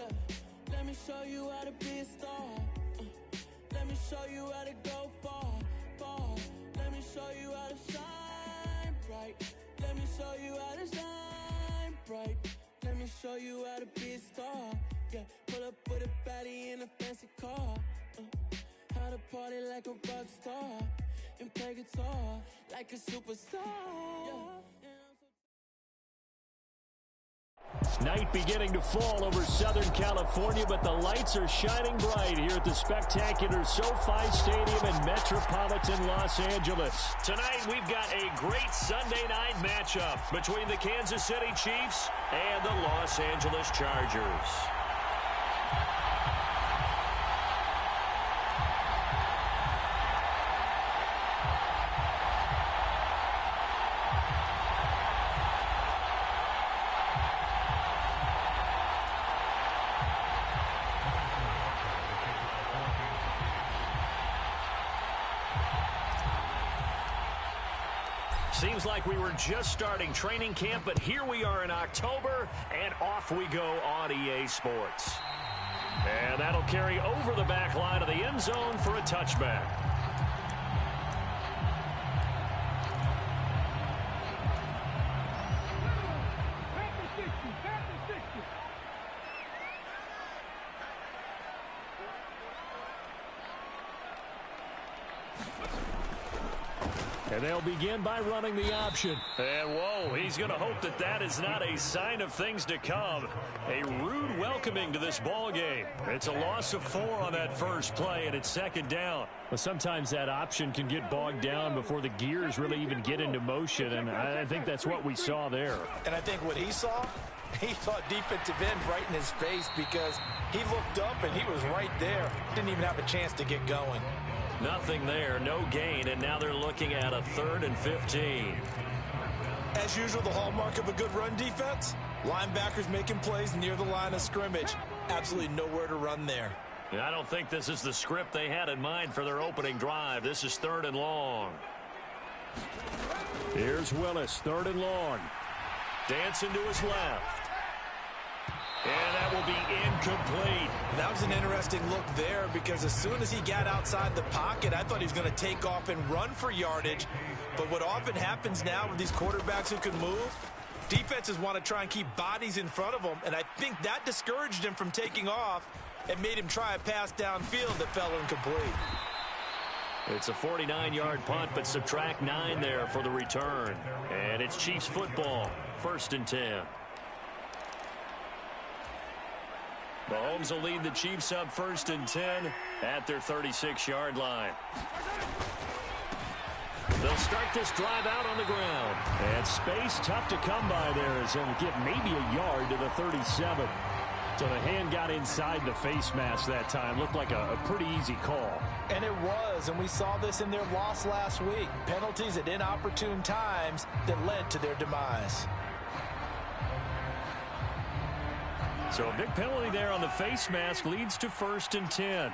Yeah, let me show you how to be a star. Let me show you how to go far, far. Let me show you how to shine bright. Let me show you how to shine bright. Let me show you how to be a star. Yeah, pull up with a baddie in a fancy car. How to party like a rock star and play guitar like a superstar. Night beginning to fall over Southern California, but the lights are shining bright here at the spectacular SoFi Stadium in metropolitan Los Angeles. Tonight, we've got a great Sunday night matchup between the Kansas City Chiefs and the Los Angeles Chargers. Seems like we were just starting training camp, but here we are in October, and off we go on EA Sports. And that'll carry over the back line of the end zone for a touchback. And they'll begin by running the option. And whoa, he's going to hope that that is not a sign of things to come. A rude welcoming to this ball game. It's a loss of 4 on that first play, and it's second down. Well, sometimes that option can get bogged down before the gears really even get into motion, and I think that's what we saw there. And I think what he saw defensive end right in his face, because he looked up and he was right there. Didn't even have a chance to get going. Nothing there, no gain, and now they're looking at a 3rd and 15. As usual, the hallmark of a good run defense, linebackers making plays near the line of scrimmage. Absolutely nowhere to run there. I don't think this is the script they had in mind for their opening drive. This is 3rd and long. Here's Willis, 3rd and long. Dancing to his left. And that will be incomplete. That was an interesting look there, because as soon as he got outside the pocket, I thought he was going to take off and run for yardage. But what often happens now with these quarterbacks who can move, defenses want to try and keep bodies in front of them, and I think that discouraged him from taking off and made him try a pass downfield that fell incomplete. It's a 49-yard punt, but subtract 9 there for the return. And it's Chiefs football, 1st and 10. Mahomes will lead the Chiefs up 1st and 10 at their 36-yard line. They'll start this drive out on the ground. And space tough to come by there, as they'll get maybe a yard to the 37. So the hand got inside the face mask that time. Looked like a pretty easy call. And it was, and we saw this in their loss last week. Penalties at inopportune times that led to their demise. So a big penalty there on the face mask leads to 1st and 10.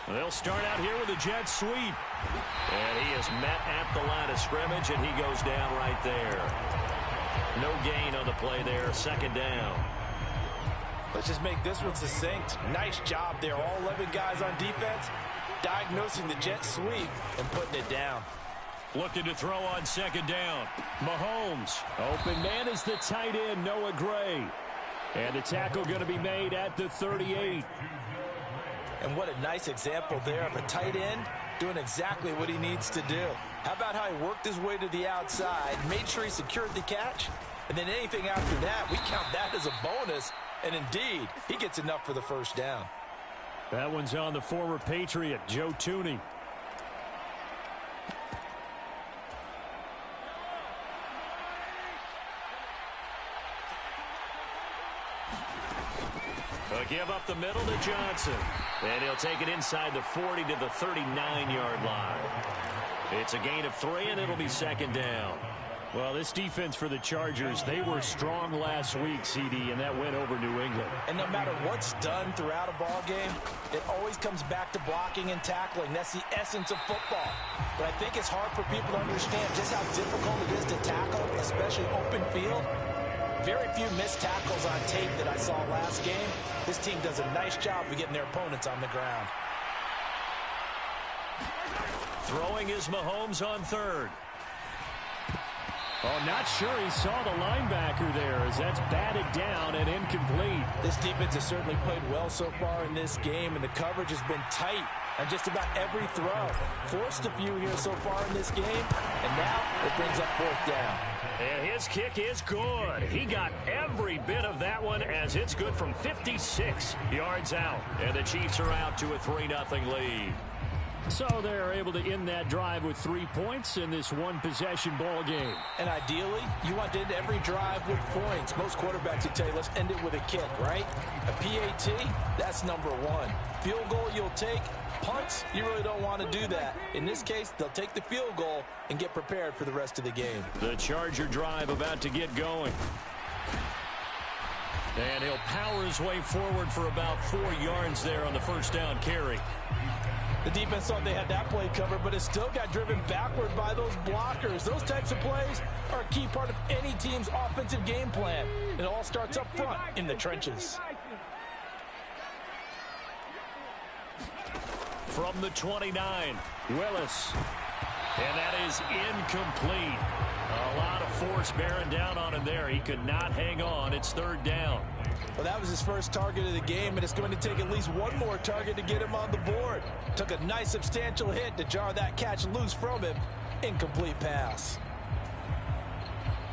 They'll start out here with a jet sweep. And he is met at the line of scrimmage, and he goes down right there. No gain on the play there, 2nd down. Let's just make this one succinct. Nice job there, all 11 guys on defense, diagnosing the jet sweep and putting it down. Looking to throw on 2nd down. Mahomes. Open man is the tight end, Noah Gray. And the tackle going to be made at the 38. And what a nice example there of a tight end doing exactly what he needs to do. How about how he worked his way to the outside, made sure he secured the catch, and then anything after that, we count that as a bonus. And indeed, he gets enough for the 1st down. That one's on the former Patriot, Joe Thuney. They'll give up the middle to Johnson. And he'll take it inside the 40 to the 39-yard line. It's a gain of 3, and it'll be 2nd down. Well, this defense for the Chargers, they were strong last week, CD, and that went over New England. And no matter what's done throughout a ball game, it always comes back to blocking and tackling. That's the essence of football. But I think it's hard for people to understand just how difficult it is to tackle, especially open field. Very few missed tackles on tape that I saw last game. This team does a nice job of getting their opponents on the ground. Throwing is Mahomes on third. Oh, not sure he saw the linebacker there as that's batted down and incomplete. This defense has certainly played well so far in this game, and the coverage has been tight on just about every throw. Forced a few here so far in this game, and now it brings up fourth down. And his kick is good. He got every bit of that one as it's good from 56 yards out. And the Chiefs are out to a 3-0 lead. So they're able to end that drive with 3 points in this one-possession ball game. And ideally, you want to end every drive with points. Most quarterbacks would tell you, let's end it with a kick, right? A PAT, that's number one. Field goal you'll take. Punts, you really don't want to do that. In this case, they'll take the field goal and get prepared for the rest of the game. The Charger drive about to get going. And he'll power his way forward for about 4 yards there on the first down carry. The defense thought they had that play covered, but it still got driven backward by those blockers. Those types of plays are a key part of any team's offensive game plan. It all starts up front in the trenches. From the 29, Willis. And that is incomplete. A lot of force bearing down on him there. He could not hang on. It's third down. Well, that was his first target of the game, and it's going to take at least one more target to get him on the board. Took a nice substantial hit to jar that catch loose from him. Incomplete pass.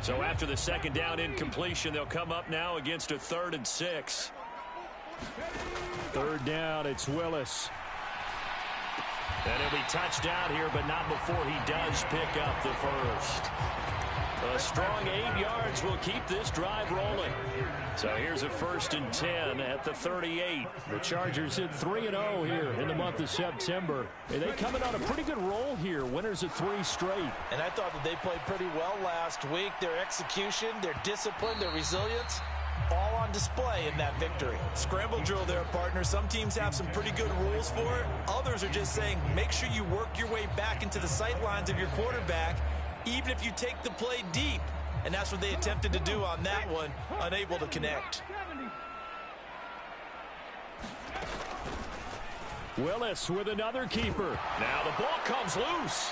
So after the second down incompletion, they'll come up now against a 3rd and 6. Third down, it's Willis. And he'll be touched down here, but not before he does pick up the first. A strong 8 yards will keep this drive rolling. So here's a 1st and 10 at the 38. The Chargers hit 3-0 here in the month of September. And they coming on a pretty good roll here. Winners of 3 straight. And I thought that they played pretty well last week. Their execution, their discipline, their resilience, all on display in that victory. Scramble drill there, partner. Some teams have some pretty good rules for it. Others are just saying, make sure you work your way back into the sight lines of your quarterback, even if you take the play deep. And that's what they attempted to do on that one, unable to connect. Willis with another keeper. Now the ball comes loose.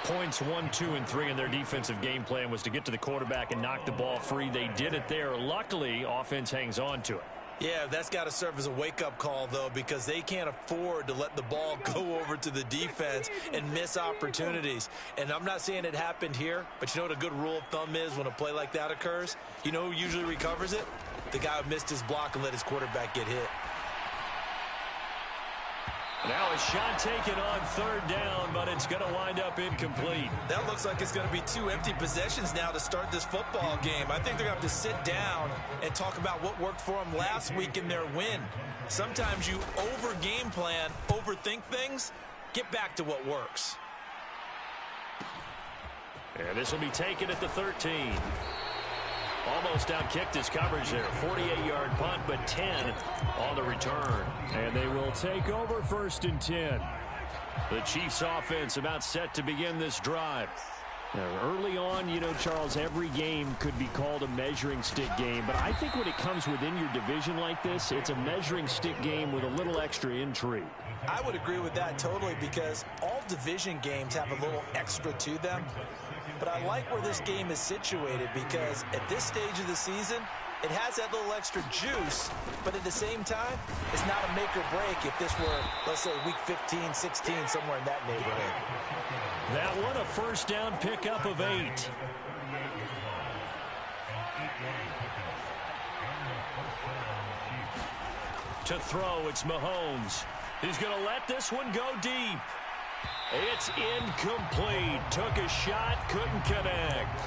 Points 1, 2, and 3 in their defensive game plan was to get to the quarterback and knock the ball free. They did it there. Luckily, offense hangs on to it. Yeah, that's got to serve as a wake-up call, though, because they can't afford to let the ball go over to the defense and miss opportunities. And I'm not saying it happened here, but you know what a good rule of thumb is when a play like that occurs? You know who usually recovers it? The guy who missed his block and let his quarterback get hit. Now a shot taken on 3rd down, but it's going to wind up incomplete. That looks like it's going to be 2 empty possessions now to start this football game. I think they're going to have to sit down and talk about what worked for them last week in their win. Sometimes you over-game plan, overthink things, get back to what works. And this will be taken at the 13. Almost outkicked his coverage there. 48-yard punt, but 10 on the return. And they will take over 1st and 10. The Chiefs offense about set to begin this drive. Now, early on, you know, Charles, every game could be called a measuring stick game. But I think when it comes within your division like this, it's a measuring stick game with a little extra intrigue. I would agree with that totally, because all division games have a little extra to them. But I like where this game is situated, because at this stage of the season, it has that little extra juice, but at the same time, it's not a make or break if this were, let's say, week 15, 16, somewhere in that neighborhood. That one, a 1st down pickup of 8. To throw, it's Mahomes. He's going to let this one go deep. It's incomplete. Took a shot, couldn't connect.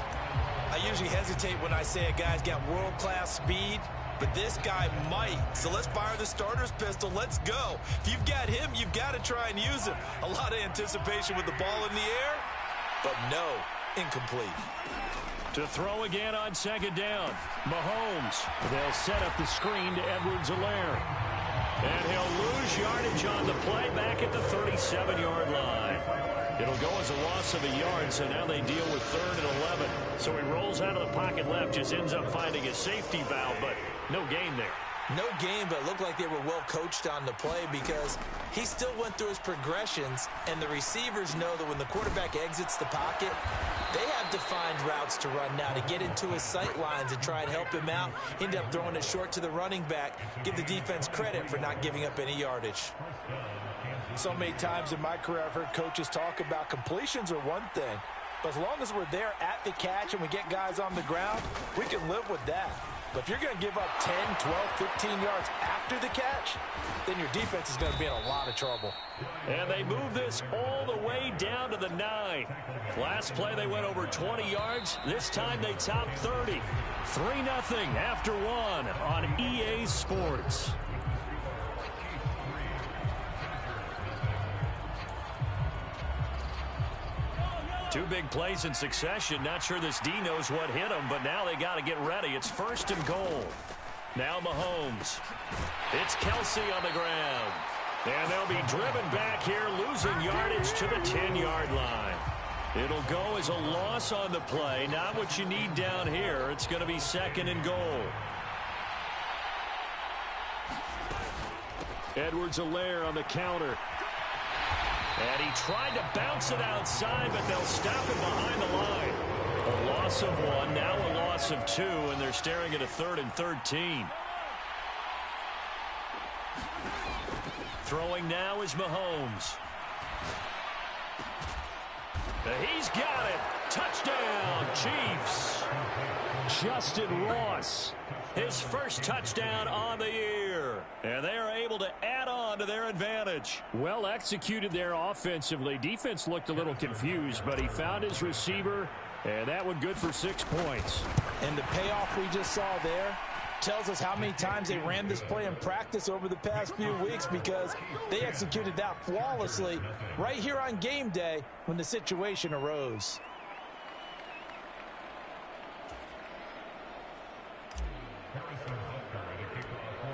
I usually hesitate when I say a guy's got world-class speed, but this guy might. So let's fire the starter's pistol. Let's go. If you've got him, you've got to try and use him. A lot of anticipation with the ball in the air, but no, incomplete. To throw again on second down, Mahomes. They'll set up the screen to Edwards-Helaire. And he'll lose yardage on the play back at the 37-yard line. It'll go as a loss of a yard, so now they deal with 3rd and 11. So he rolls out of the pocket left, just ends up finding a safety valve, but no gain there. No gain, but it looked like they were well coached on the play because he still went through his progressions, and the receivers know that when the quarterback exits the pocket, they have defined routes to run now to get into his sight lines and try and help him out. End up throwing it short to the running back. Give the defense credit for not giving up any yardage. So many times in my career I've heard coaches talk about completions are one thing, but as long as we're there at the catch and we get guys on the ground, we can live with that. But if you're going to give up 10, 12, 15 yards after the catch, then your defense is going to be in a lot of trouble. And they move this all the way down to the 9. Last play they went over 20 yards. This time they topped 30. 3-0 after 1 on EA Sports. Two big plays in succession. Not sure this D knows what hit him, but now they got to get ready. It's 1st and goal. Now Mahomes. It's Kelsey on the ground. And they'll be driven back here, losing yardage to the 10-yard line. It'll go as a loss on the play. Not what you need down here. It's going to be 2nd and goal. Edwards-Helaire on the counter. And he tried to bounce it outside, but they'll stop him behind the line. A loss of 1, now a loss of 2, and they're staring at a 3rd and 13. Throwing now is Mahomes. He's got it. Touchdown, Chiefs. Justin Ross, his first touchdown on the year. And they are able to add on to their advantage. Well executed there offensively. Defense looked a little confused, but he found his receiver, and that one good for 6 points. And the payoff we just saw there tells us how many times they ran this play in practice over the past few weeks, because they executed that flawlessly right here on game day when the situation arose.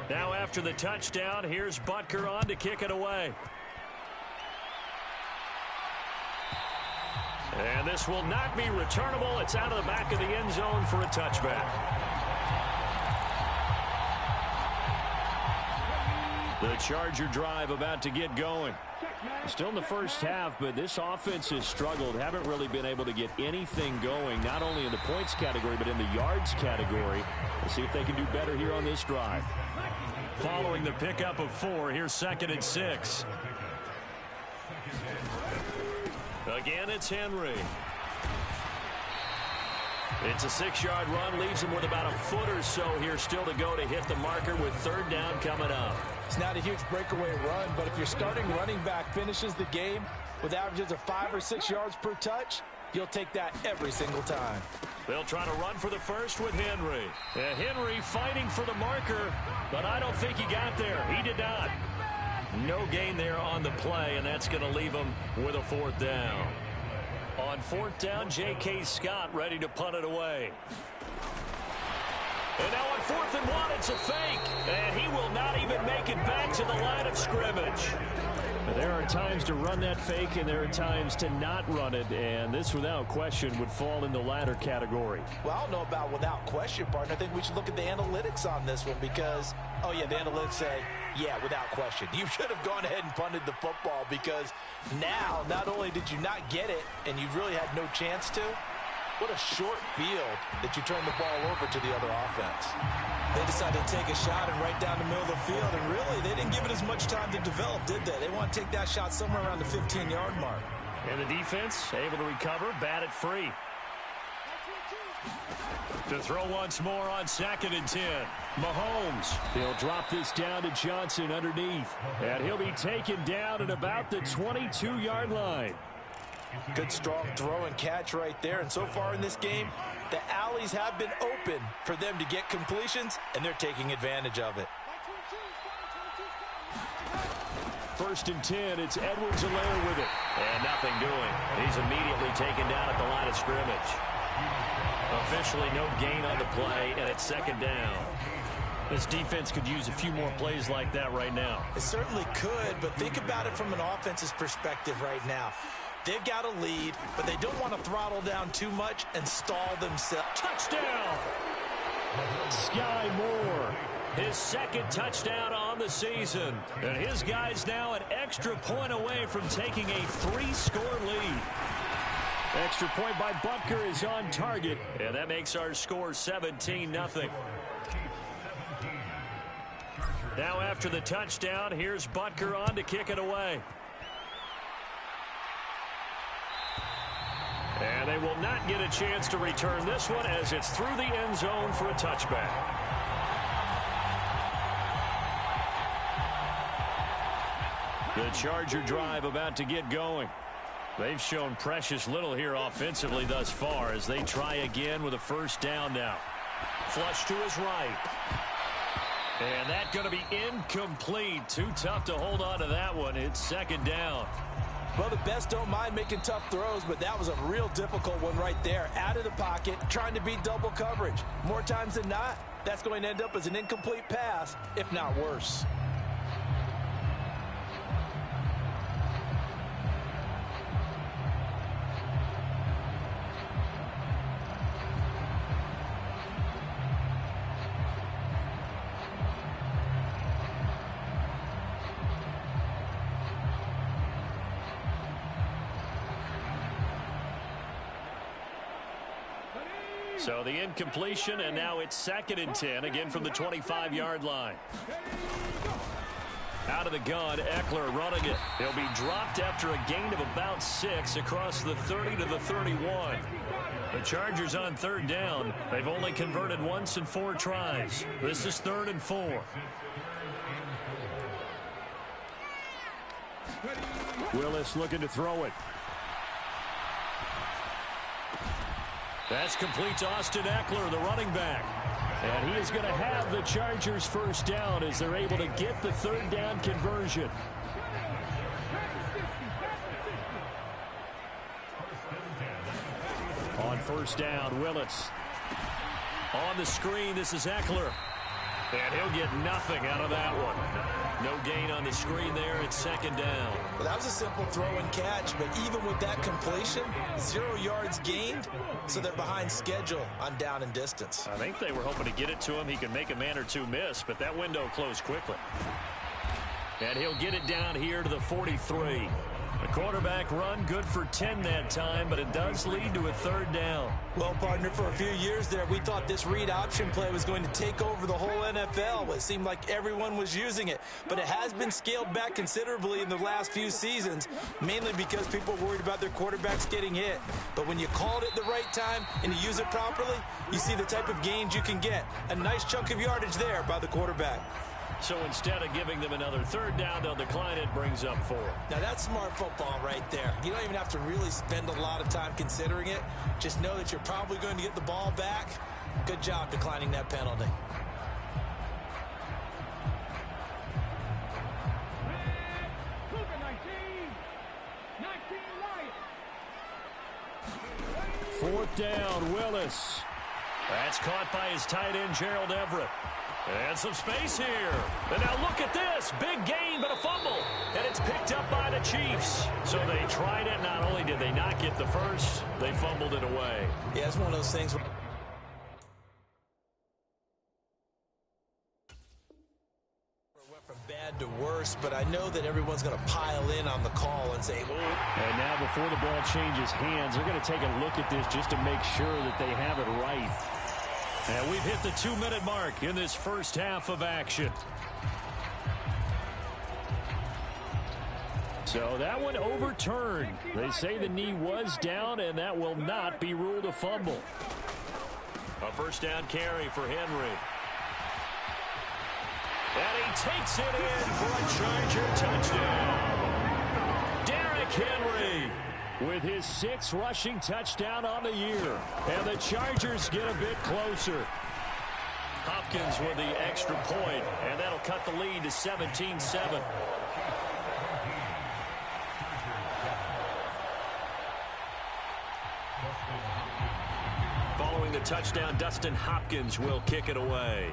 Now after the touchdown, here's Butker on to kick it away. And this will not be returnable. It's out of the back of the end zone for a touchback. The Charger drive about to get going. Still in the first half, but this offense has struggled. Haven't really been able to get anything going, not only in the points category, but in the yards category. We'll see if they can do better here on this drive. Following the pickup of 4, here's 2nd and 6. Again, it's Henry. It's a 6-yard run, leaves him with about a foot or so here still to go to hit the marker with 3rd down coming up. It's not a huge breakaway run, but if your starting running back finishes the game with averages of 5 or 6 yards per touch, you'll take that every single time. They'll try to run for the first with Henry. And Henry fighting for the marker, but I don't think he got there. He did not. No gain there on the play, and that's going to leave him with a 4th down. On 4th down, J.K. Scott ready to punt it away. And now on 4th and 1, it's a fake. And he will not even make it back to the line of scrimmage. There are times to run that fake, and there are times to not run it, and this, without question, would fall in the latter category. Well, I don't know about without question, partner. I think we should look at the analytics on this one because, oh, yeah, the analytics say, yeah, without question. You should have gone ahead and punted the football, because now, not only did you not get it, and you really had no chance to, what a short field that you turned the ball over to the other offense. They decided to take a shot and right down the middle of the field, and really, they didn't give it as much time to develop, did they? They want to take that shot somewhere around the 15-yard mark. And the defense able to recover, bat it free. To throw once more on 2nd and 10. Mahomes. He'll drop this down to Johnson underneath. And he'll be taken down at about the 22-yard line. Good strong throw and catch right there. And so far in this game, the alleys have been open for them to get completions, and they're taking advantage of it. 1st and 10. It's Edwards-Helaire with it. And nothing doing. He's immediately taken down at the line of scrimmage. Officially no gain on the play, and it's 2nd down. This defense could use a few more plays like that right now. It certainly could, but think about it from an offense's perspective right now. They've got a lead, but they don't want to throttle down too much and stall themselves. Touchdown! Sky Moore. His 2nd touchdown on the season. And his guys now an extra point away from taking a 3-score lead. Extra point by Butker is on target. And that makes our score 17-0. Now after the touchdown, here's Butker on to kick it away. And they will not get a chance to return this one as it's through the end zone for a touchback. The Charger drive about to get going. They've shown precious little here offensively thus far as they try again with a 1st down now. Flush to his right. And that's going to be incomplete. Too tough to hold on to that one. It's 2nd down. Well, the best don't mind making tough throws, but that was a real difficult one right there. Out of the pocket, trying to beat double coverage. More times than not, that's going to end up as an incomplete pass, if not worse. So the incompletion, and now it's 2nd and 10, again from the 25-yard line. Out of the gun, Eckler running it. He'll be dropped after a gain of about 6 across the 30 to the 31. The Chargers on 3rd down. They've only converted once in 4 tries. This is 3rd and 4. Willis looking to throw it. That's complete to Austin Eckler, the running back. And he is going to have the Chargers 1st down as they're able to get the 3rd down conversion. On 1st down, Willis. On the screen, this is Eckler. And he'll get nothing out of that one. No gain on the screen there. It's 2nd down. Well, that was a simple throw and catch, but even with that completion, 0 yards gained, so they're behind schedule on down and distance. I think they were hoping to get it to him. He could make a man or two miss, but that window closed quickly. And he'll get it down here to the 43. The quarterback run good for 10 that time, but it does lead to a 3rd down. Well, partner, for a few years there, we thought this read option play was going to take over the whole NFL. It seemed like everyone was using it, but it has been scaled back considerably in the last few seasons, mainly because people were worried about their quarterbacks getting hit. But when you call it at the right time and you use it properly, you see the type of gains you can get. A nice chunk of yardage there by the quarterback. So instead of giving them another 3rd down, they'll decline it, brings up 4. Now that's smart football right there. You don't even have to really spend a lot of time considering it. Just know that you're probably going to get the ball back. Good job declining that penalty. Fourth down, Willis. That's caught by his tight end, Gerald Everett. And some space here. And now look at this. Big gain, but a fumble. And it's picked up by the Chiefs. So they tried it. Not only did they not get the first, they fumbled it away. Yeah, it's one of those things where from bad to worse, but I know that everyone's going to pile in on the call and say, oh. And now before the ball changes hands, they're going to take a look at this just to make sure that they have it right. And we've hit the 2-minute mark in this first half of action. So that one overturned. They say the knee was down, and that will not be ruled a fumble. A first down carry for Henry. And he takes it in for a Charger touchdown. Derrick Henry with his 6th rushing touchdown on the year. And the Chargers get a bit closer. Hopkins with the extra point, and that'll cut the lead to 17-7. touchdown. Dustin Hopkins will kick it away.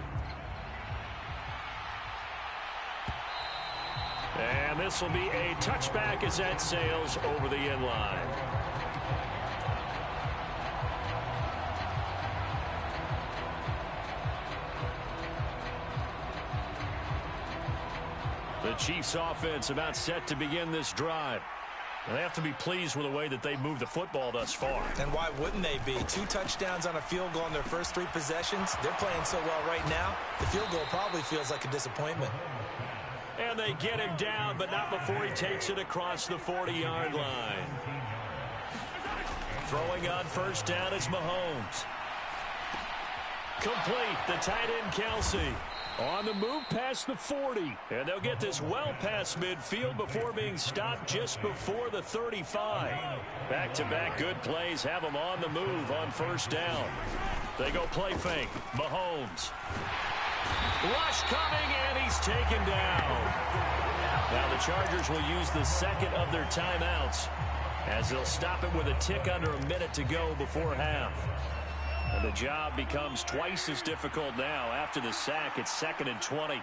And this will be a touchback as that sails over the end line. The Chiefs offense about set to begin this drive. They have to be pleased with the way that they moved the football thus far. And why wouldn't they be? 2 touchdowns on a field goal in their first 3 possessions. They're playing so well right now, the field goal probably feels like a disappointment. And they get him down, but not before he takes it across the 40-yard line. Throwing on first down is Mahomes. Complete, the tight end Kelsey. On the move past the 40. And they'll get this well past midfield before being stopped just before the 35. Back-to-back good plays have them on the move on first down. They go play fake. Mahomes. Rush coming, and he's taken down. Now the Chargers will use the second of their timeouts as they'll stop it with a tick under a minute to go before half. And the job becomes twice as difficult now. After the sack, it's 2nd and 20.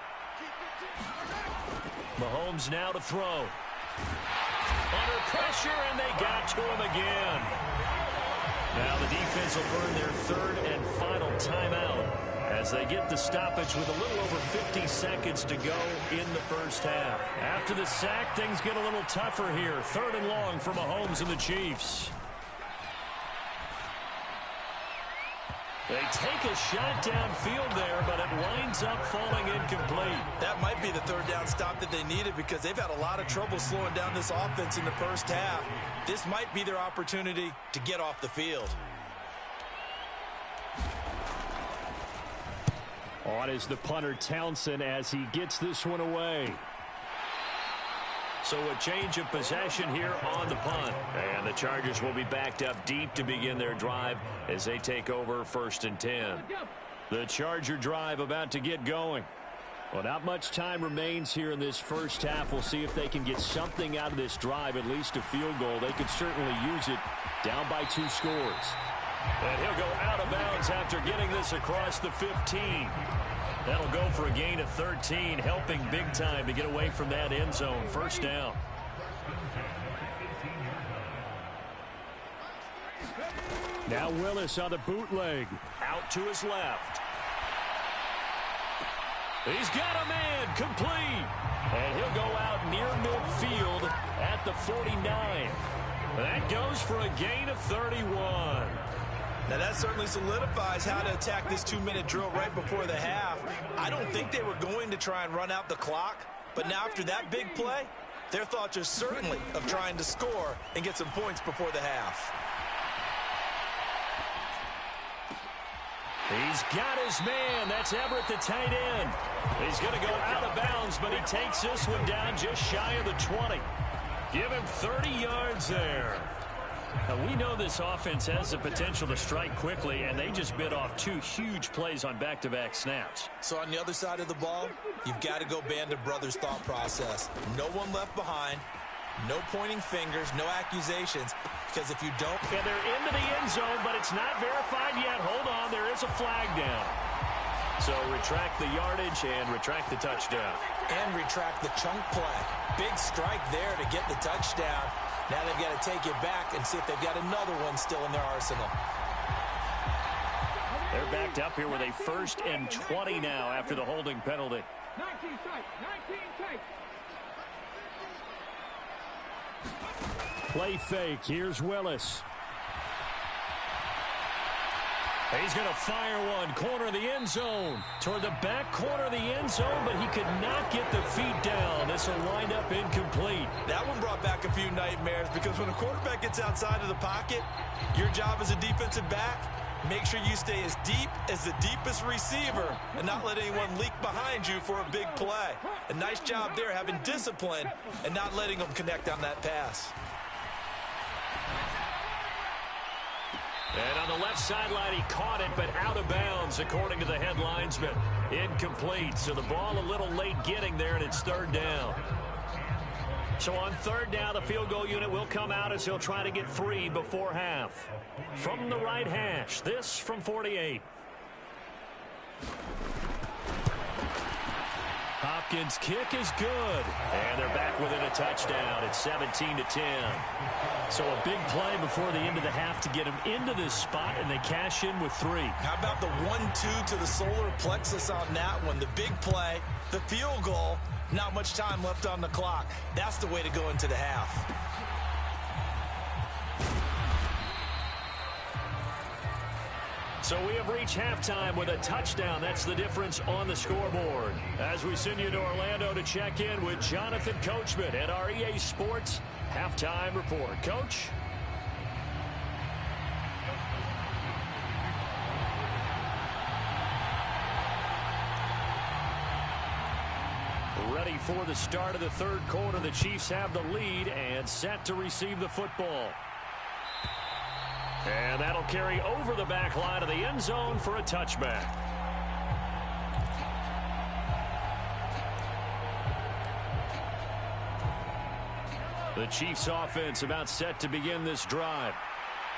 Mahomes now to throw. Under pressure, and they got to him again. Now the defense will burn their 3rd and final timeout as they get the stoppage with a little over 50 seconds to go in the first half. After the sack, things get a little tougher here. 3rd and long for Mahomes and the Chiefs. They take a shot downfield there, but it winds up falling incomplete. That might be the 3rd down stop that they needed because they've had a lot of trouble slowing down this offense in the first half. This might be their opportunity to get off the field. On is the punter Townsend as he gets this one away. So a change of possession here on the punt. And the Chargers will be backed up deep to begin their drive as they take over 1st and 10. The Charger drive about to get going. Well, not much time remains here in this first half. We'll see if they can get something out of this drive, at least a field goal. They could certainly use it down by 2 scores. And he'll go out of bounds after getting this across the 15. That'll go for a gain of 13, helping big time to get away from that end zone. First down. Now Willis on the bootleg. Out to his left. He's got a man complete. And he'll go out near midfield at the 49. That goes for a gain of 31. Now that certainly solidifies how to attack this 2-minute drill right before the half. I don't think they were going to try and run out the clock, but now after that big play, their thoughts are certainly of trying to score and get some points before the half. He's got his man. That's Everett, the tight end. He's going to go out of bounds, but he takes this one down just shy of the 20. Give him 30 yards there. Now, we know this offense has the potential to strike quickly, and they just bit off 2 huge plays on back-to-back snaps. So on the other side of the ball, you've got to go Band of Brothers thought process. No one left behind, no pointing fingers, no accusations, because if you don't... And they're into the end zone, but it's not verified yet. Hold on, there is a flag down. So retract the yardage and retract the touchdown. And retract the chunk play. Big strike there to get the touchdown. Now they've got to take it back and see if they've got another one still in their arsenal. They're backed up here with a 1st and 20 now after the holding penalty. 19 take. Play fake. Here's Willis. He's going to fire one. Corner of the end zone. Toward the back corner of the end zone, but he could not get the feet down. This will wind up incomplete. That one brought back a few nightmares because when a quarterback gets outside of the pocket, your job as a defensive back, make sure you stay as deep as the deepest receiver and not let anyone leak behind you for a big play. A nice job there having discipline and not letting them connect on that pass. And on the left sideline, he caught it, but out of bounds, according to the head linesman. Incomplete, so the ball a little late getting there, and it's 3rd down. So on third down, the field goal unit will come out as he'll try to get 3 before half. From the right hash, this from 48. Hopkins' kick is good. And they're back within a touchdown. It's 17-10. So a big play before the end of the half to get them into this spot, and they cash in with 3. How about the 1-2 to the solar plexus on that one? The big play, the field goal, not much time left on the clock. That's the way to go into the half. So we have reached halftime with a touchdown. That's the difference on the scoreboard. As we send you to Orlando to check in with Jonathan Coachman at our EA Sports Halftime Report. Coach? Ready for the start of the third quarter. The Chiefs have the lead and set to receive the football. And that'll carry over the back line of the end zone for a touchback. The Chiefs offense about set to begin this drive.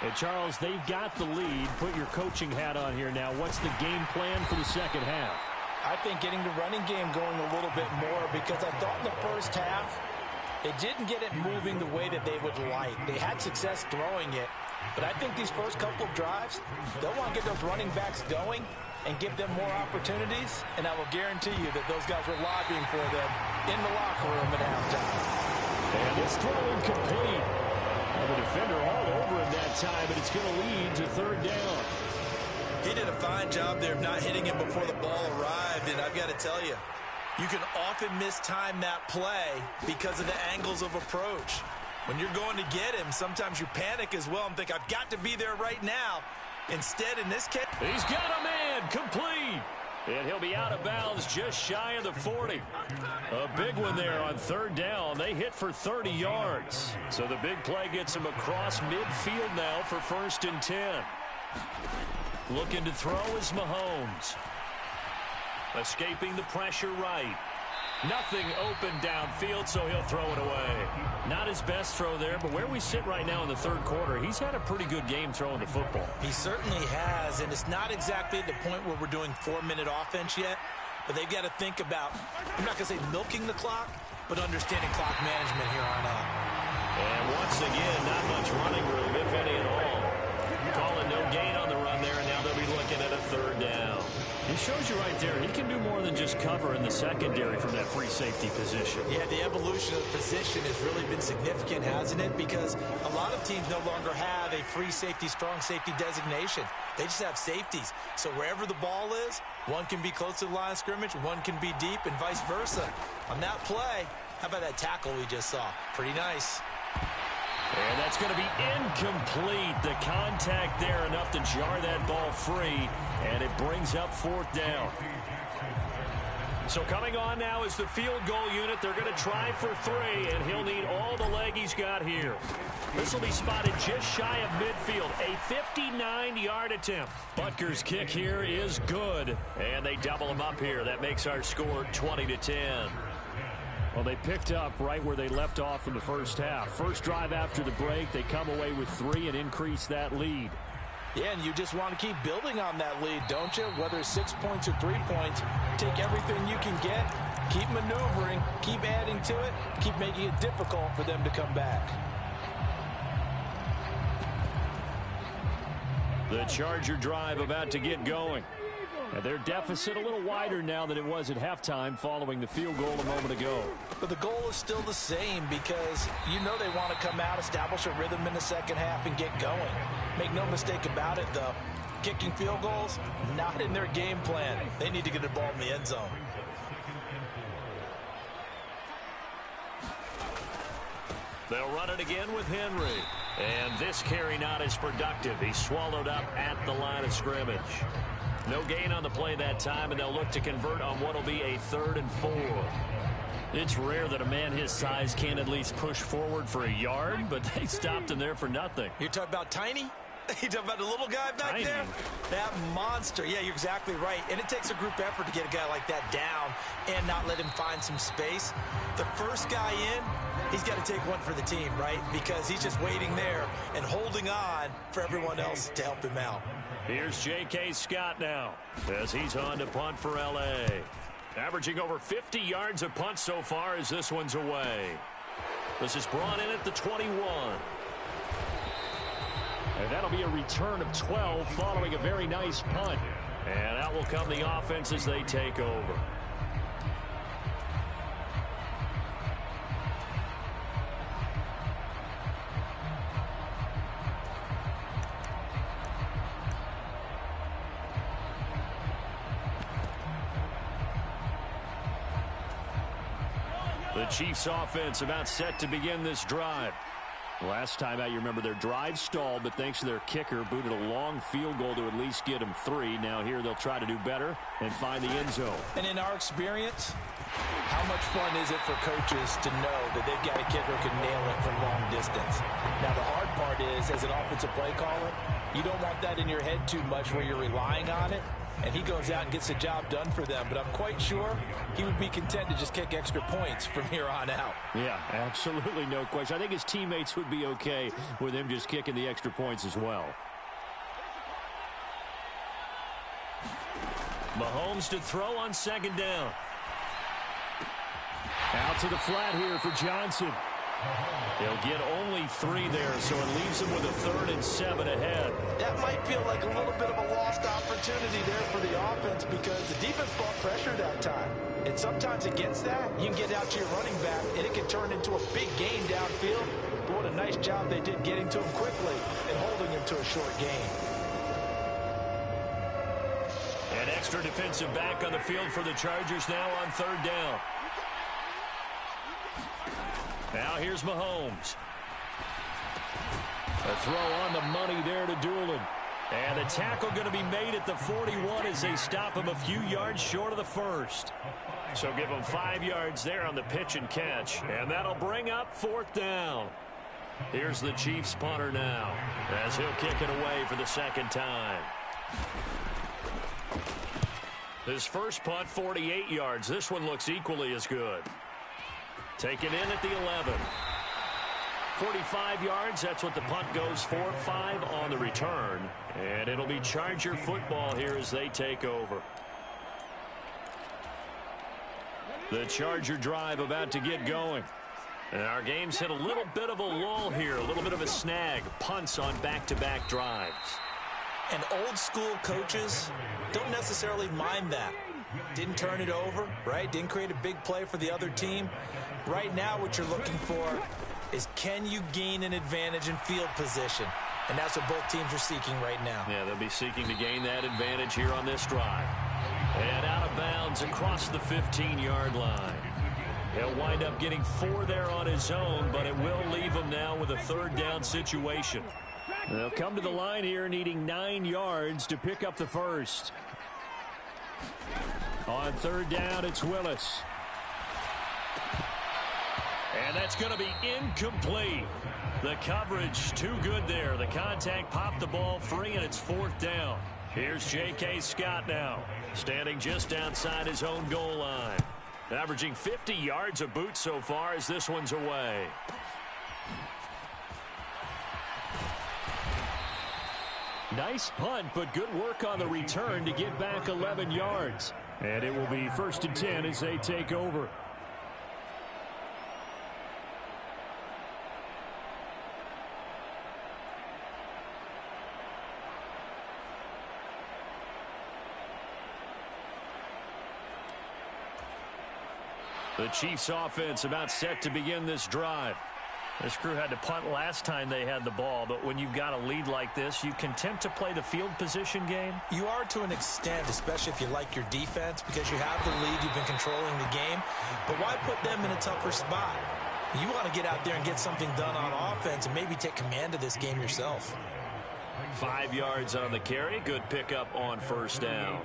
And Charles, they've got the lead. Put your coaching hat on here now. What's the game plan for the second half? I think getting the running game going a little bit more, because I thought in the first half it didn't get it moving the way that they would like. They had success throwing it, but I think these first couple of drives, they'll want to get those running backs going and give them more opportunities, and I will guarantee you that those guys were lobbying for them in the locker room at halftime. And this throw incomplete. The defender all over him that time, but it's going to lead to third down. He did a fine job there of not hitting him before the ball arrived, and I've got to tell you, you can often mistime that play because of the angles of approach. When you're going to get him, sometimes you panic as well and think, I've got to be there right now. Instead, in this case, he's got a man complete. And he'll be out of bounds just shy of the 40. A big one there on third down. They hit for 30 yards. So the big play gets him across midfield now for 1st and 10. Looking to throw is Mahomes. Escaping the pressure right. Nothing open downfield, so he'll throw it away. Not his best throw there, but where we sit right now in the third quarter, he's had a pretty good game throwing the football. He certainly has, and it's not exactly at the point where we're doing 4-minute offense yet, but they've got to think about, I'm not going to say milking the clock, but understanding clock management here on out. And once again, not much running room, if any at all. Calling no gain on the run there, and now they'll be looking at a third down. He shows you right there, he can do more than just cover in the secondary from that free safety position. Yeah, the evolution of the position has really been significant, hasn't it? Because a lot of teams no longer have a free safety, strong safety designation. They just have safeties. So wherever the ball is, one can be close to the line of scrimmage, one can be deep, and vice versa. On that play, how about that tackle we just saw? Pretty nice. And that's going to be incomplete. The contact there enough to jar that ball free, and it brings up 4th down. So coming on now is the field goal unit. They're going to try for 3, and he'll need all the leg he's got here. This will be spotted just shy of midfield. A 59-yard attempt. Butker's kick here is good, and they double him up here. That makes our score 20-10. Well, they picked up right where they left off in the first half. First drive after the break, they come away with 3 and increase that lead. Yeah, and you just want to keep building on that lead, don't you? Whether it's 6 points or 3 points, take everything you can get, keep maneuvering, keep adding to it, keep making it difficult for them to come back. The Charger drive about to get going. And their deficit a little wider now than it was at halftime following the field goal a moment ago. But the goal is still the same, because you know they want to come out, establish a rhythm in the second half, and get going. Make no mistake about it, though. Kicking field goals, not in their game plan. They need to get the ball in the end zone. They'll run it again with Henry. And this carry not as productive. He's swallowed up at the line of scrimmage. No gain on the play that time, and they'll look to convert on what will be a 3rd and 4. It's rare that a man his size can't at least push forward for a yard, but they stopped him there for nothing. You're talking about tiny? You talking about the little guy back there? That monster. Yeah, you're exactly right. And it takes a group effort to get a guy like that down and not let him find some space. The first guy in, he's got to take one for the team, right? Because he's just waiting there and holding on for everyone else to help him out. Here's J.K. Scott now as he's on to punt for L.A. Averaging over 50 yards a punt so far as this one's away. This is brought in at the 21. And that'll be a return of 12 following a very nice punt. And out will come the offense as they take over. The Chiefs offense about set to begin this drive. Last time out, you remember their drive stalled, but thanks to their kicker, booted a long field goal to at least get them 3. Now here they'll try to do better and find the end zone. And in our experience, how much fun is it for coaches to know that they've got a kicker who can nail it from long distance? Now, the hard part is, as an offensive play caller, you don't want that in your head too much where you're relying on it. And he goes out and gets the job done for them. But I'm quite sure he would be content to just kick extra points from here on out. Yeah, absolutely no question. I think his teammates would be okay with him just kicking the extra points as well. Mahomes to throw on second down. Out to the flat here for Johnson. He'll get only 3 there, so it leaves him with a 3rd and 7 ahead. That might feel like a little bit of a lost opportunity there for the offense because the defense brought pressure that time. And sometimes against that, you can get out to your running back, and it can turn into a big gain downfield. But what a nice job they did getting to him quickly and holding him to a short gain. An extra defensive back on the field for the Chargers now on 3rd down. Now here's Mahomes. A throw on the money there to Doolin. And the tackle going to be made at the 41 as they stop him a few yards short of the 1st. So give him 5 yards there on the pitch and catch. And that'll bring up 4th down. Here's the Chiefs punter now as he'll kick it away for the 2nd time. His first punt, 48 yards. This one looks equally as good. Taken in at the 11. 45 yards, that's what the punt goes for. 5 on the return. And it'll be Charger football here as they take over. The Charger drive about to get going. And our game's hit a little bit of a lull here, a little bit of a snag. Punts on back-to-back drives. And old school coaches don't necessarily mind that. Didn't turn it over, right? Didn't create a big play for the other team. Right now what you're looking for is can you gain an advantage in field position? And that's what both teams are seeking right now. Yeah, they'll be seeking to gain that advantage here on this drive. And out of bounds across the 15-yard line. He'll wind up getting 4 there on his own, but it will leave him now with a 3rd down situation. They'll come to the line here needing 9 yards to pick up the 1st. On 3rd down, it's Willis. And that's going to be incomplete. The coverage too good there. The contact popped the ball free, and it's 4th down. Here's J.K. Scott now, standing just outside his own goal line. Averaging 50 yards a boot so far as this one's away. Nice punt, but good work on the return to get back 11 yards. And it will be 1st and 10 as they take over. The Chiefs offense about set to begin this drive. This crew had to punt last time they had the ball, but when you've got a lead like this, you can tempt to play the field position game. You are to an extent, especially if you like your defense, because you have the lead, you've been controlling the game. But why put them in a tougher spot? You want to get out there and get something done on offense and maybe take command of this game yourself. 5 yards on the carry. Good pickup on 1st down.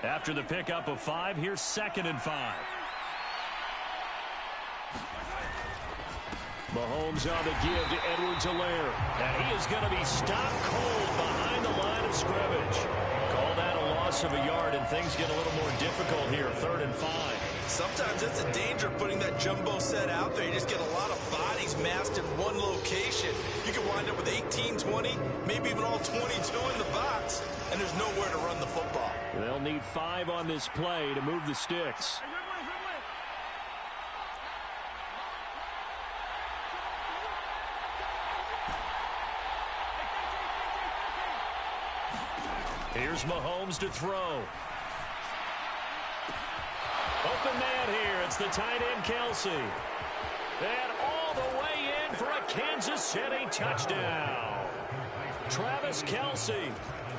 After the pickup of 5, here's 2nd and 5. Mahomes on the give to Edwards-Helaire. And he is going to be stopped cold behind the line of scrimmage. Call that a loss of a yard, and things get a little more difficult here, 3rd and 5. Sometimes it's a danger putting that jumbo set out there. You just get a lot of bodies massed in one location. You can wind up with 18, 20, maybe even all 22 in the box, and there's nowhere to run the football. They'll need 5 on this play to move the sticks. Here's Mahomes to throw. Open man here. It's the tight end, Kelsey. And all the way in for a Kansas City touchdown. Travis Kelsey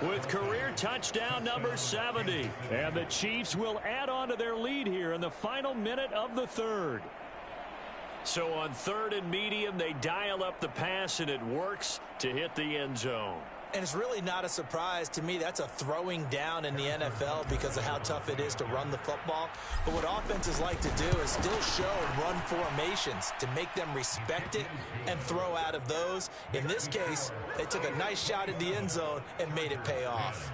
with career touchdown number 70. And the Chiefs will add on to their lead here in the final minute of the 3rd. So on 3rd and medium, they dial up the pass, and it works to hit the end zone. And it's really not a surprise to me. That's a throwing down in the NFL because of how tough it is to run the football. But what offenses like to do is still show run formations to make them respect it and throw out of those. In this case, they took a nice shot at the end zone and made it pay off.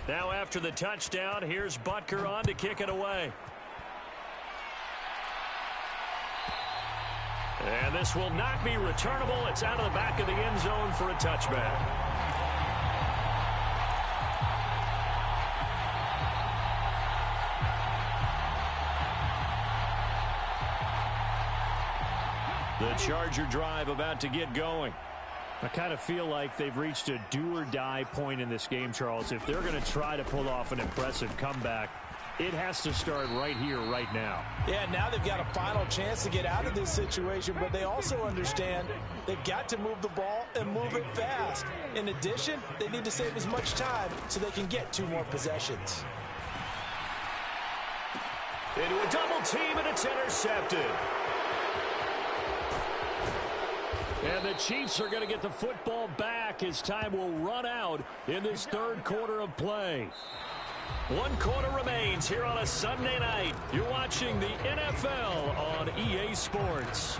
Now after the touchdown, here's Butker on to kick it away. And this will not be returnable. It's out of the back of the end zone for a touchback. The Charger drive about to get going. I kind of feel like they've reached a do-or-die point in this game, Charles. If they're going to try to pull off an impressive comeback, it has to start right here, right now. Yeah, now they've got a final chance to get out of this situation, but they also understand they've got to move the ball and move it fast. In addition, they need to save as much time so they can get 2 more possessions. Into a double team, and it's intercepted. And the Chiefs are going to get the football back as time will run out in this 3rd quarter of play. 1 quarter remains here on a Sunday night. You're watching the NFL on EA Sports.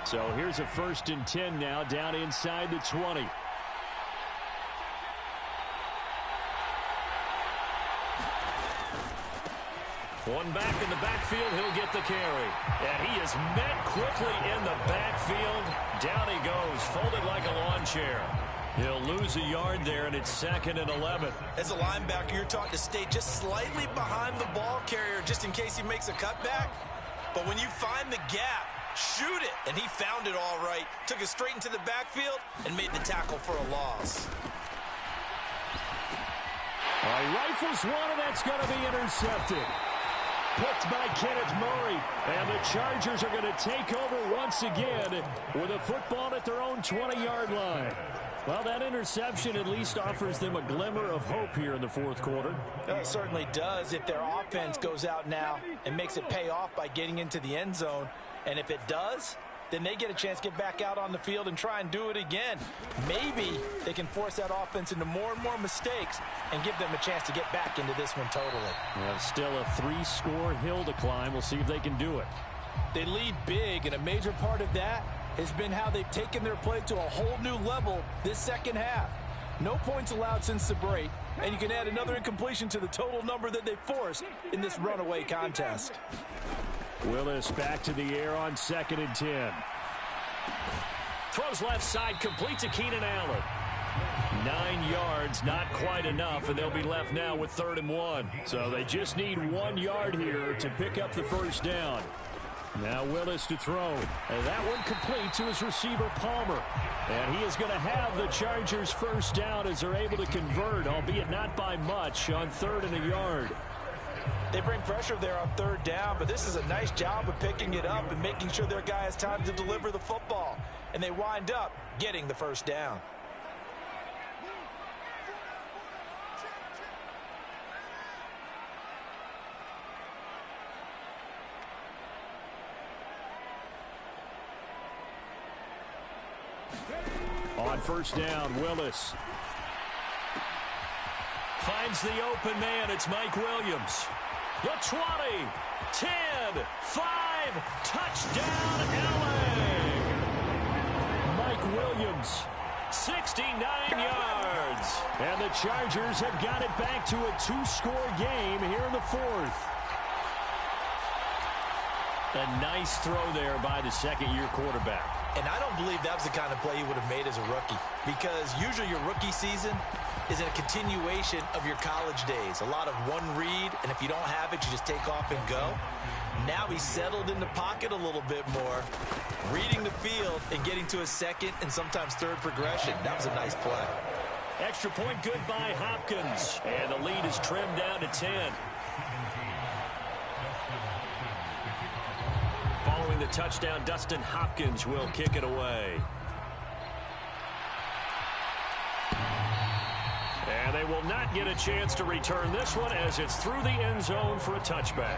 So here's a 1st and 10 now down inside the 20. One back in the backfield, he'll get the carry. And he is met quickly in the backfield. Down he goes, folded like a lawn chair. He'll lose a yard there, and it's 2nd and 11. As a linebacker, you're taught to stay just slightly behind the ball carrier just in case he makes a cutback. But when you find the gap, shoot it. And he found it all right. Took it straight into the backfield and made the tackle for a loss. He rifles one, and that's going to be intercepted. Picked by Kenneth Murray. And the Chargers are going to take over once again with a football at their own 20-yard line. Well, that interception at least offers them a glimmer of hope here in the 4th quarter. It certainly does if their offense goes out now and makes it pay off by getting into the end zone. And if it does, then they get a chance to get back out on the field and try and do it again. Maybe they can force that offense into more and more mistakes and give them a chance to get back into this one totally. Well, still a 3-score hill to climb. We'll see if they can do it. They lead big, and a major part of that has been how they've taken their play to a whole new level this 2nd half. No points allowed since the break, and you can add another incompletion to the total number that they forced in this runaway contest. Willis back to the air on 2nd and 10. Throws left side, complete to Keenan Allen. 9 yards, not quite enough, and they'll be left now with 3rd and 1. So they just need 1 yard here to pick up the 1st down. Now Willis to throw. And that one complete to his receiver, Palmer. And he is going to have the Chargers 1st down as they're able to convert, albeit not by much, on 3rd and a yard. They bring pressure there on 3rd down, but this is a nice job of picking it up and making sure their guy has time to deliver the football. And they wind up getting the 1st down. first down. Willis finds the open man. It's Mike Williams. The 20, 10, 5, touchdown LA. Mike Williams, 69 yards. And the Chargers have got it back to a two-score game here in the fourth. A nice throw there by the second-year quarterback. And I don't believe that was the kind of play he would have made as a rookie, because usually your rookie season is a continuation of your college days. A lot of one read, and if you don't have it, you just take off and go. Now he's settled in the pocket a little bit more, reading the field and getting to a second and sometimes third progression. That was a nice play. Extra point good by Hopkins. And the lead is trimmed down to 10. Following the touchdown, Dustin Hopkins will kick it away. And they will not get a chance to return this one as it's through the end zone for a touchback.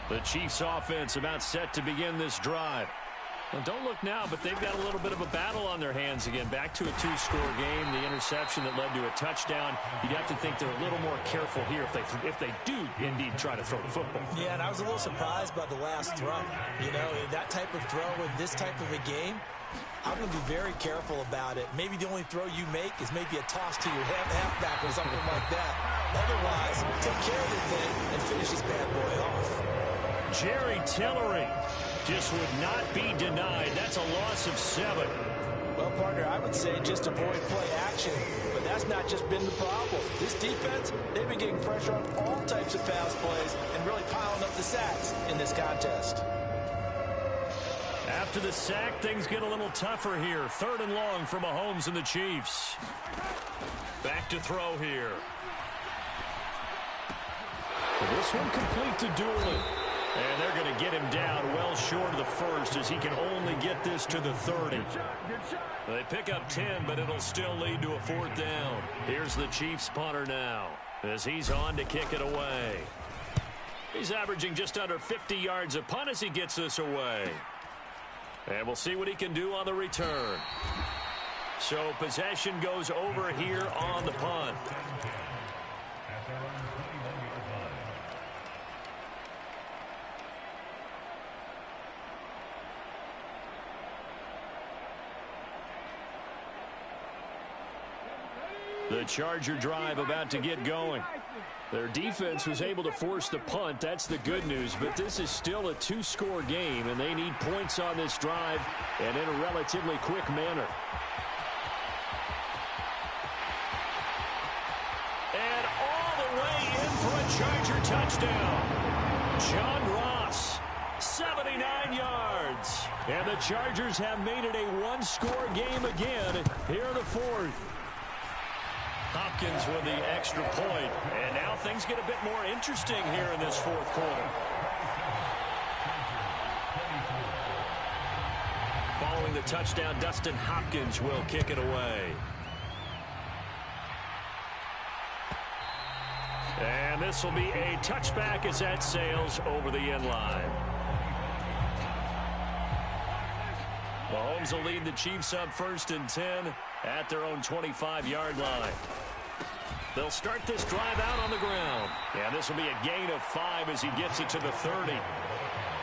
The Chiefs offense about set to begin this drive. Well, don't look now, but they've got a little bit of a battle on their hands again. Back to a two-score game. The interception that led to a touchdown. You'd have to think they're a little more careful here if they do indeed try to throw the football. Yeah, and I was a little surprised by the last throw. You know, that type of throw in this type of a game, I'm going to be very careful about it. Maybe the only throw you make is maybe a toss to your halfback or something like that. Otherwise, take care of the thing and finish this bad boy off. Jerry Tillery just would not be denied. That's a loss of 7. Well, partner, I would say just avoid play action, but that's not just been the problem. This defense, they've been getting pressure on all types of pass plays and really piling up the sacks in this contest. After the sack, things get a little tougher here. 3rd and long for Mahomes and the Chiefs. Back to throw here. This one complete to Dooley. And they're going to get him down well short of the first as he can only get this to the 30. They pick up 10, but it'll still lead to a 4th down. Here's the Chiefs punter now as he's on to kick it away. He's averaging just under 50 yards a punt as he gets this away. And we'll see what he can do on the return. So possession goes over here on the punt. The Charger drive about to get going. Their defense was able to force the punt. That's the good news. But this is still a two-score game, and they need points on this drive and in a relatively quick manner. And all the way in for a Charger touchdown. John Ross, 79 yards. And the Chargers have made it a one-score game again here in the fourth. Hopkins with the extra point. And now things get a bit more interesting here in this fourth quarter. Following the touchdown, Dustin Hopkins will kick it away. And this will be a touchback as that sails over the end line. Mahomes will lead the Chiefs up 1st and 10 at their own 25-yard line. They'll start this drive out on the ground. And this will be a gain of 5 as he gets it to the 30.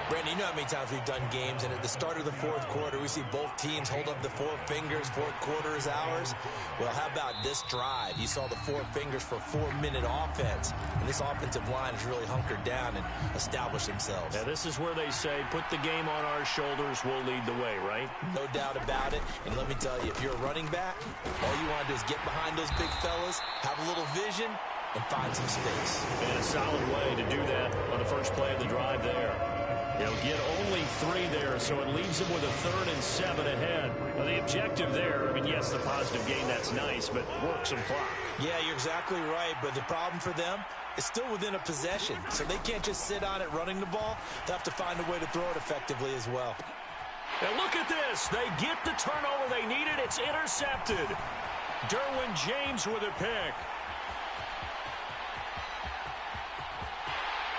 Brandon, you know how many times we've done games, and at the start of the fourth quarter, we see both teams hold up the 4 fingers, fourth quarter is ours. Well, how about this drive? You saw the 4 fingers for 4-minute offense, and this offensive line has really hunkered down and established themselves. Yeah, this is where they say, put the game on our shoulders, we'll lead the way, right? No doubt about it, and let me tell you, if you're a running back, all you want to do is get behind those big fellas, have a little vision, and find some space. And a solid way to do that on the first play of the drive there. He'll get only 3 there, so it leaves him with a 3rd and 7 ahead. Now, the objective there, I mean, yes, the positive gain, that's nice, but work some clock. Yeah, you're exactly right, but the problem for them is still within a possession, so they can't just sit on it running the ball. They'll have to find a way to throw it effectively as well. And look at this. They get the turnover they needed. It's intercepted. Derwin James with a pick.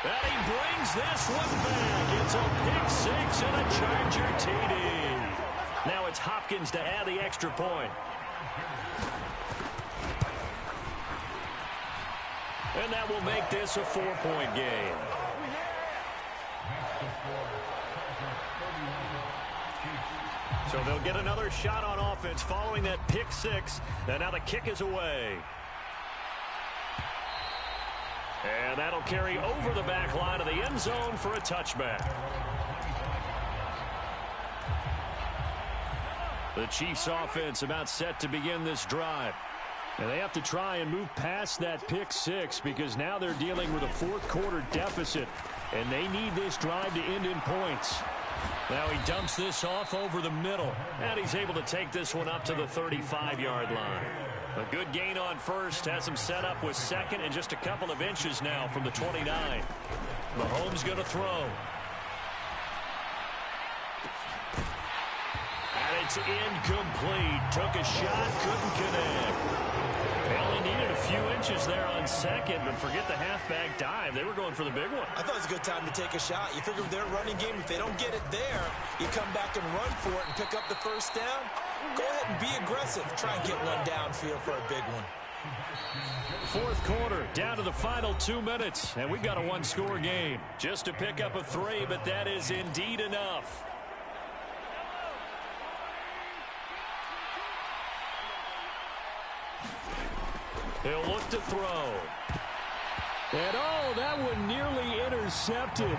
And he brings this one back. It's a pick six and a Charger TD. Now it's Hopkins to add the extra point. And that will make this a 4-point game. So they'll get another shot on offense following that pick six. And now the kick is away. And that'll carry over the back line of the end zone for a touchback. The Chiefs offense about set to begin this drive. And they have to try and move past that pick six because now they're dealing with a fourth quarter deficit. And they need this drive to end in points. Now he dumps this off over the middle. And he's able to take this one up to the 35-yard line. A good gain on first. Has him set up with second and just a couple of inches now from the 29. Mahomes going to throw. And it's incomplete. Took a shot, couldn't connect. They only needed a few inches there on second, but forget the halfback dive. They were going for the big one. I thought it was a good time to take a shot. You figure with their running game, if they don't get it there, you come back and run for it and pick up the first down. Go ahead and be aggressive. Try and get one downfield for a big one. Fourth quarter, down to the final 2 minutes, and we've got a one-score game. Just to pick up a 3, but that is indeed enough. He'll look to throw. And oh, that one nearly intercepted.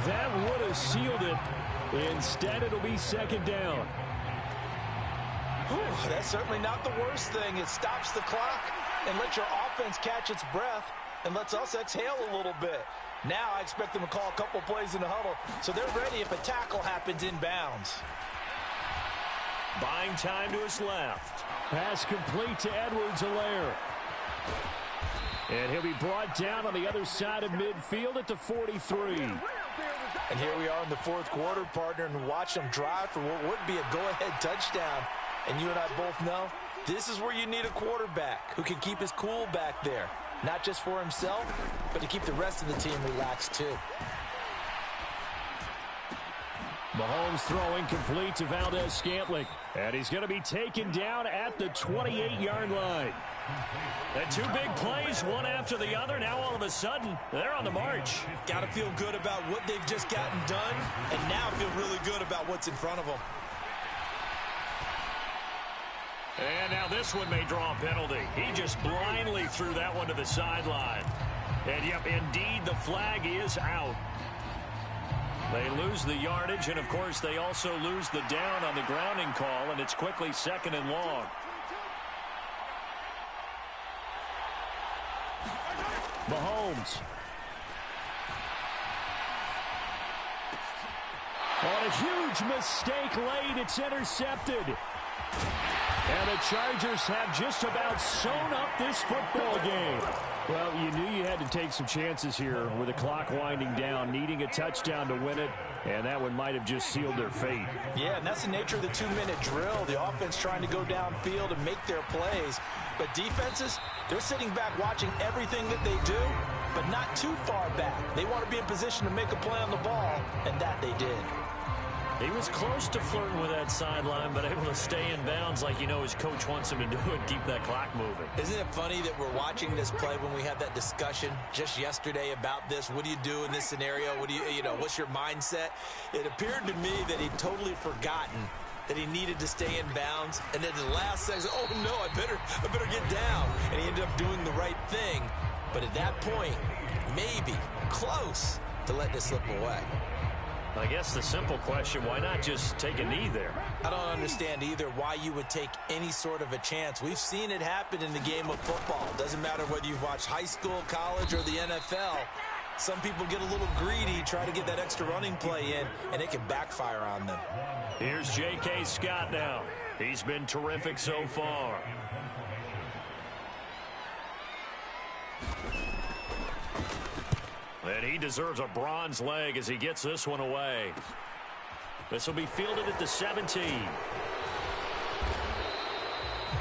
That would have sealed it. Instead, it'll be second down. Whew, that's certainly not the worst thing. It stops the clock and lets your offense catch its breath and lets us exhale a little bit. Now I expect them to call a couple plays in the huddle so they're ready if a tackle happens inbounds. Buying time to his left. Pass complete to Edwards-Helaire. And he'll be brought down on the other side of midfield at the 43. And here we are in the fourth quarter, partner, and watch them drive for what would be a go-ahead touchdown. And you and I both know this is where you need a quarterback who can keep his cool back there. Not just for himself, but to keep the rest of the team relaxed too. Mahomes throwing complete to Valdez-Scantling. And he's going to be taken down at the 28-yard line. And two big plays, one after the other. Now all of a sudden, they're on the march. Got to feel good about what they've just gotten done, and now feel really good about what's in front of them. And now this one may draw a penalty. He just blindly threw that one to the sideline. And yep, indeed, the flag is out. They lose the yardage, and of course, they also lose the down on the grounding call, and it's quickly second and long. Mahomes. On a huge mistake late, it's intercepted. And the Chargers have just about sewn up this football game. Well, you knew you had to take some chances here with the clock winding down, needing a touchdown to win it, and that one might have just sealed their fate. Yeah, and that's the nature of the 2-minute drill. The offense trying to go downfield and make their plays. But defenses, they're sitting back watching everything that they do, but not too far back. They want to be in position to make a play on the ball, and that they did. He was close to flirting with that sideline, but able to stay in bounds like you know his coach wants him to do and keep that clock moving. Isn't it funny that we're watching this play when we had that discussion just yesterday about this? What do you do in this scenario? What do you know, what's your mindset? It appeared to me that he'd totally forgotten that he needed to stay in bounds, and then the last second, oh no, I better get down. And he ended up doing the right thing. But at that point, maybe close to letting it slip away. I guess the simple question, why not just take a knee there? I don't understand either why you would take any sort of a chance. We've seen it happen in the game of football. Doesn't matter whether you've watched high school, college, or the NFL. Some people get a little greedy, try to get that extra running play in, and it can backfire on them. Here's J.K. Scott now. He's been terrific so far. And he deserves a bronze leg as he gets this one away. This will be fielded at the 17.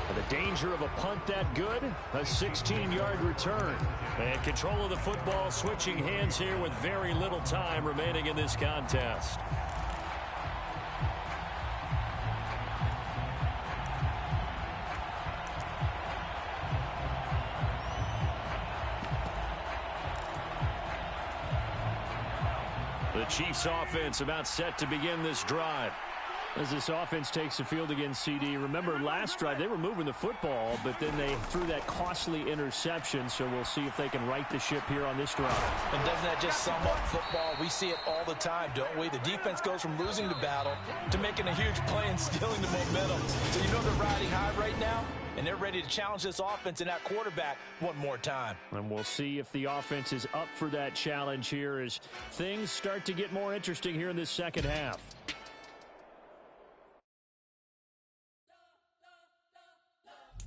And the Danger of a punt that good? A 16-yard return. And control of the football switching hands here with very little time remaining in this contest. The Chiefs offense about set to begin this drive. As this offense takes the field against CD, remember last drive they were moving the football, but then they threw that costly interception, so we'll see if they can right the ship here on this drive. And doesn't that just sum up football? We see it all the time, don't we? The defense goes from losing the battle to making a huge play and stealing the momentum. So you know they're riding high right now, and they're ready to challenge this offense and that quarterback one more time. And we'll see if the offense is up for that challenge here as things start to get more interesting here in this second half.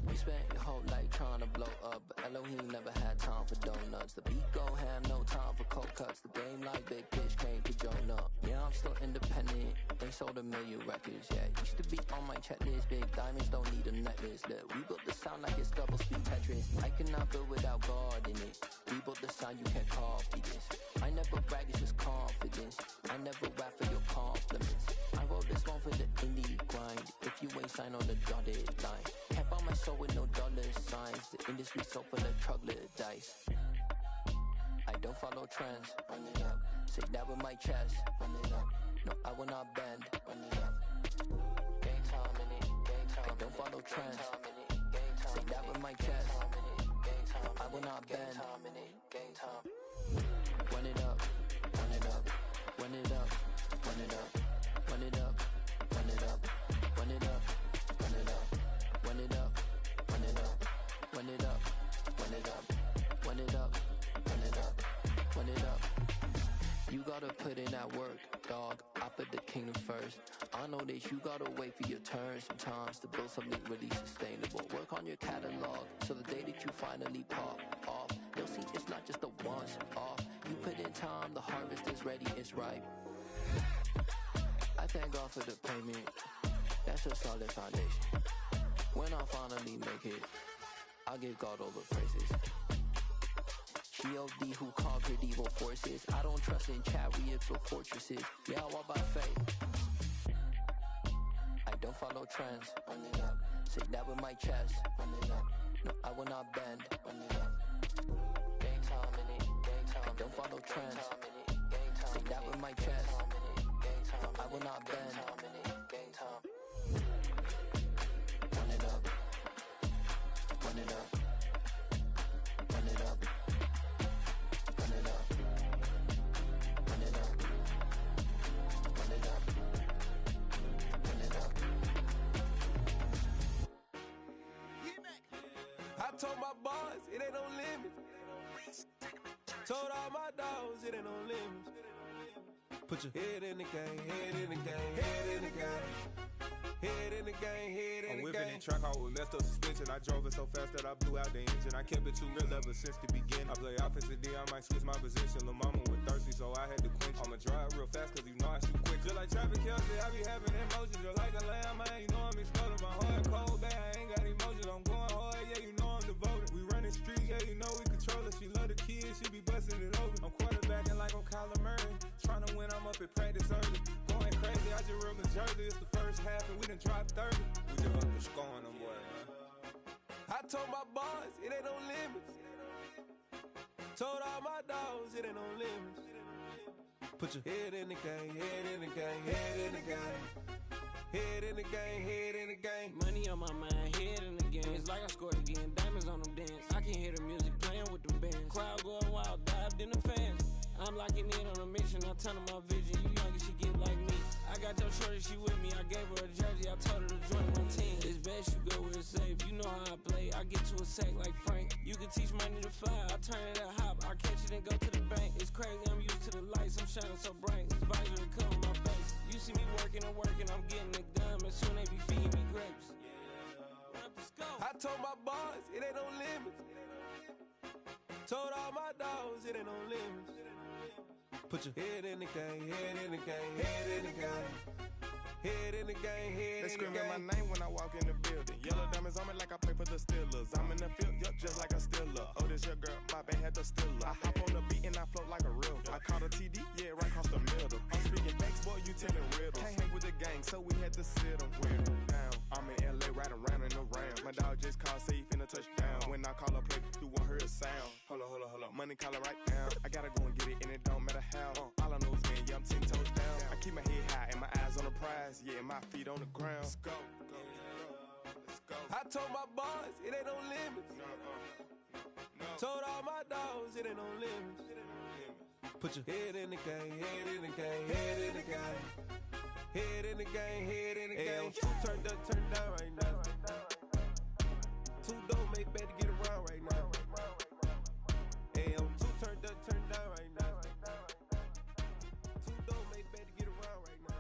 We spent your whole life trying to blow up, but Elohim never had time for donuts. The beat go ham, no time for cold cuts. The game like Big Pitch came to join up. Yeah, I'm still independent. They sold 1 million records, yeah. Used to be on my checklist. Big diamonds don't need a necklace. Look, we built the sound like it's double speed Tetris. I cannot build without God in it. We built the sound, you can't copy this. I never brag, it's just confidence. I never rap for your compliments. I wrote this one for the indie grind. If you ain't signed on the dotted line, can't buy my soul with no dollar signs. The industry so full of troglodytes. I don't follow trends. Run it up. Say that with my chest. Run it up. No, I will not bend. Run it up. Game time in it. Game time. I don't follow trends. Say that with my chest. I will not bend. Game time. Run it up. Run it up. Run it up. Run it up. Run it up. Run it up. Run it up. Run it up. Run it up. Run it up. Run it up. Run it up. Run it up. Run it up. Run it up. You gotta put in that work, dog. I put the kingdom first. I know that you gotta wait for your turn sometimes to build something really sustainable. Work on your catalog so the day that you finally pop off, you'll see it's not just a once off. You put in time, the harvest is ready, it's ripe. I thank God for the payment. That's a solid foundation. When I finally make it, I give God all the praises. G.O.D. who conquered evil forces. I don't trust in chariots or fortresses. Yeah, I walk by faith. I don't follow trends. Run it up. Say that with my chest. Run it up. No, I will not bend. Run it up. Game time in it. Game time. I don't follow trends. Say that with my chest. No, I will not bend. Game time. Run it up. Run it up. Run it up. Run it up. Run it up. Run it up. Run it up. I told my boss it ain't no limits. Told all my dogs it ain't no limits. Put your head in the game, head in the game, head in the game. Head in the game, head in the game. I'm whipping in track out with messed up suspension. I drove it so fast that I blew out the engine. I kept it too real ever since the beginning. I play offensive D, I might switch my position. Lil' mama was thirsty, so I had to quench. I'ma drive real fast cause you know I shoot quick. Just like traffic Kelsey, I be having emotions. Just like a lamb, man, you know I'm exploding. My heart cold, bad, I ain't got emotions. I'm going hard, yeah, you know I'm devoted. We running streets, yeah, you know we control it. She love the kids, she be busting it open. I'm quarterbacking like I'm Kyler Murray. Trying to win, I'm up at practice early. Going crazy, I just real Jersey. It's the first half and we done dropped 30. We just up to scoring them, boy, man. I told my boss it ain't no limits. Told all my dogs it ain't no limits. Put your head in the game, head in the game, head in the game. Head in the game, head in the game. Money on my mind, head in the game. It's like I scored again, diamonds on them dance. I can hear the music playing with them bands. Crowd going wild, dived in the fans. I'm locking in on a mission, I tell her my vision. You young and she get like me. I got your shorty, she with me. I gave her a jersey, I told her to join my team. It's best you go where it's safe. You know how I play. I get to a sack like Frank. You can teach money to fly. I turn it at hop. I catch it and go to the bank. It's crazy, I'm used to the lights. I'm shining so bright. This visor to cover my face. You see me working and working. I'm getting it done. And soon they be feeding me grapes. I told my boss it ain't no limits. Told all my dogs it ain't no limits. Put your head in the game, head in the game, head in the game. Head in the game, head in the game. They screaming my name when I walk in the building. Yellow diamonds on me like I play for the Steelers. I'm in the field, yup, just like a Steeler. Oh, this your girl, my band had the Steeler. I hop on the beat and I float like a river. I caught a TD, yeah, right across the middle. I'm speaking facts, boy, you telling riddles. Can't hang with the gang, so we had to sit them down. I'm in LA, riding round and around. My dog just called, say he finna touchdown. When I call a play, you won't hear a sound. Hold up, money calling right now. I gotta go and get it, and it don't matter how. All I know is win, yeah, I'm 10 toes down. I keep my head high and my eyes on the prize. Yeah, my feet on the ground. Let's go. Let's go. I told my boys, it ain't no limits. Told all my dogs, it ain't no limits. Put your head in the game, head in the game, head in the game. Head in the game, head in the game. Two turned up, turned down right now. Two don't make bad to get around right now. Hey, I'm two turned up, turned down right now. Two don't make bad to get around right now.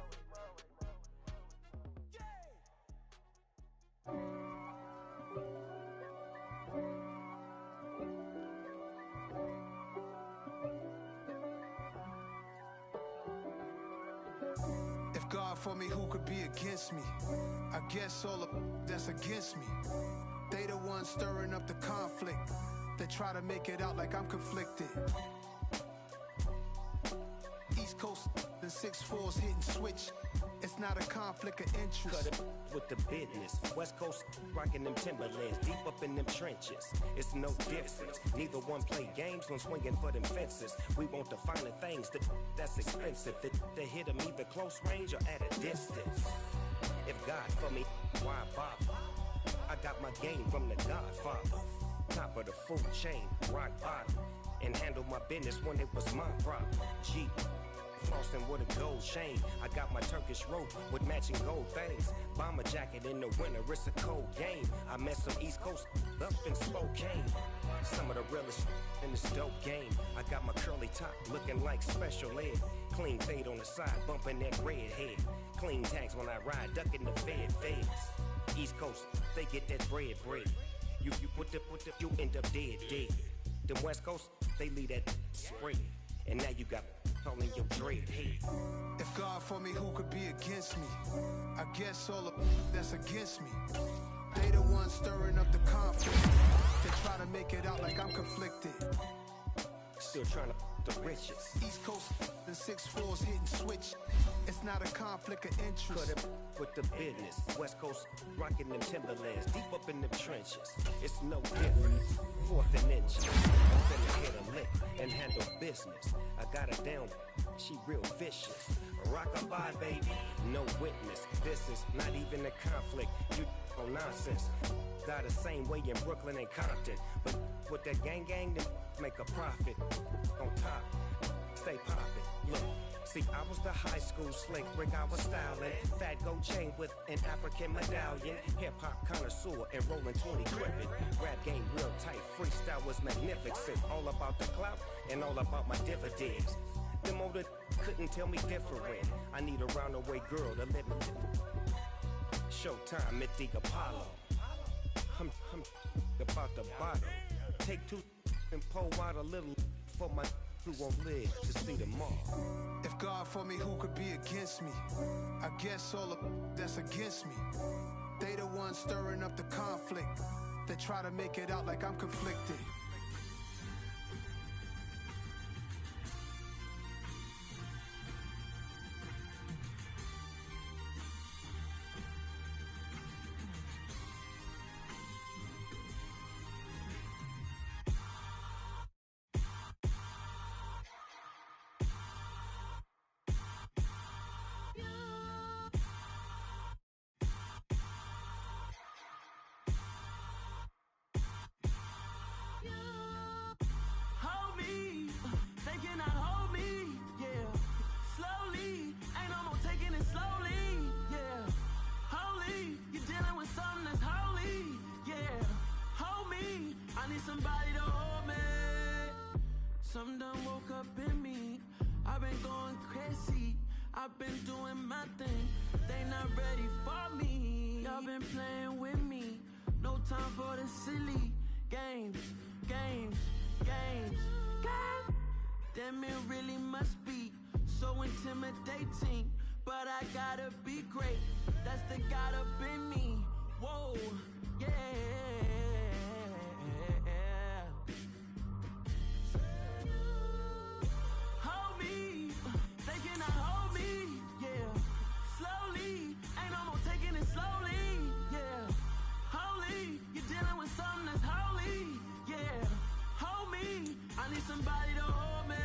If God for me, who could be against me? I guess all of that's against me. They the ones stirring up the conflict. They try to make it out like I'm conflicted. East Coast and 6'4's hitting switch. It's not a conflict of interest. Cut it with the business. West Coast rocking them Timberlands, deep up in them trenches. It's no difference. Neither one play games when swinging for them fences. We want the finer things that's expensive. That hit them either close range or at a distance. If God for me, why bother? I got my game from the Godfather. Top of the food chain, rock bottom. And handle my business when it was my problem. G. Flossing with a gold chain. I got my Turkish rope with matching gold things. Bomber jacket in the winter, it's a cold game. I met some East Coast up in Spokane. Some of the realest in this dope game. I got my curly top looking like special ed. Clean fade on the side, bumping that red head. Clean tags when I ride, ducking the feds. East Coast, they get that bread. You put the, you end up dead. Them West Coast, they leave that spread. And now you got all in your dread head. If God for me, who could be against me? I guess all of that's against me. They the ones stirring up the conflict. They try to make it out like I'm conflicted. Still trying to the riches. East Coast and 6'4's hitting switch. It's not a conflict of interest. Cut it with the business. West Coast rocking them Timberlands, deep up in them trenches. It's no difference. Fourth and inches. I'm finna hit a lick and handle business. I got her down. She real vicious. Rock-a-bye, baby. No witness. This is not even a conflict. You on nonsense. Got the same way in Brooklyn and Compton. But with that gang, then make a profit. On top, stay poppin'. Look, see, I was the high school slick Rick, I was styling. Fat gold chain with an African medallion. Hip-hop connoisseur and rolling 20 crippin'. Rap game real tight, freestyle was magnificent. All about the clout and all about my dividends. Them older couldn't tell me different. I need a roundaway girl to let me Showtime at the Apollo. I'm about the bottle. Take two and pour out a little for my who won't live to see them all. If God for me, who could be against me? I guess all of that's against me. They the ones stirring up the conflict. They try to make it out like I'm conflicted. Somebody to hold me. Some done woke up in me. I've been going crazy. I've been doing my thing. They not ready for me. Y'all been playing with me. No time for the silly games. Damn, it really must be so intimidating. But I gotta be great. That's the God up in me. Whoa, yeah. Hold me, they cannot hold me, yeah. Slowly, ain't no more taking it slowly, yeah. Holy, you're dealing with something that's holy, yeah. Hold me, I need somebody to hold me.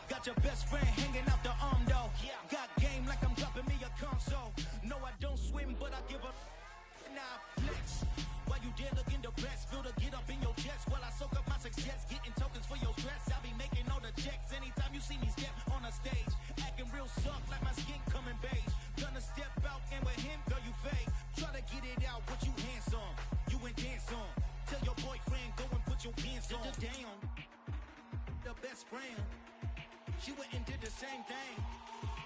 Got your best friend hanging out the arm though. Got game like I'm dropping me a console. No, I don't swim, but I give a now flex. While you there looking depressed, feel to get up in your chest while I soak up my success, getting tokens for your stress. I'll be making all the checks anytime you see me step on a stage, acting real soft like my skin coming beige. Gonna step out and with him, girl, you fake. Try to get it out, but you handsome. You ain't dance on. Tell your boyfriend go and put your pants on. Down. The best friend. She went and did the same thing.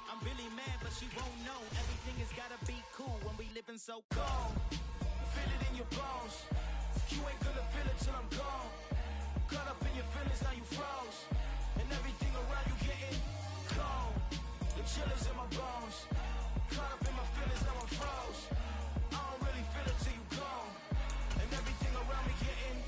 I'm really mad, but she won't know. Everything has gotta be cool when we living so cold. Feel it in your bones. You ain't gonna feel it till I'm gone. Caught up in your feelings, now you froze. And everything around you getting cold. The chill is in my bones. Caught up in my feelings, now I'm froze. I don't really feel it till you gone. And everything around me getting.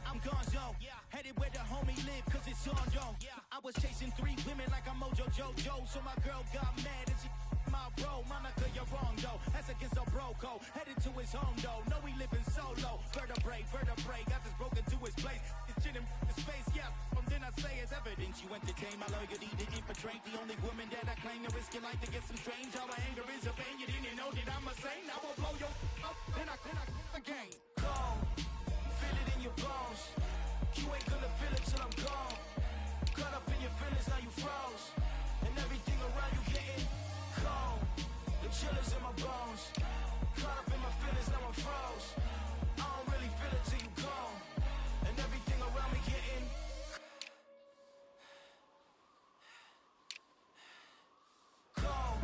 I'm gonzo. Headed where the homie live, cause it's on yo. I was chasing 3 women like I'm Mojo Jojo. So my girl got mad and she my bro. Monica, you're wrong though. That's against a bro code. Headed to his home though. No, we living solo. Vertebrae. Got this broken to his place. It's chin in his face, yeah. Then I say it's evidence you entertain my loyalty to infiltrate. The only woman that I claim to risk your life to get some strange. All my anger is a pain. You didn't know that I'm a saint. I will blow your up. Then I again. Gone. Feel it in your bones. You ain't gonna feel it till I'm gone. Caught up in your feelings, now you froze. And everything around you getting cold. The chill is in my bones. Caught up in my feelings, now I'm froze. I don't really feel it till you gone. And everything around me getting cold.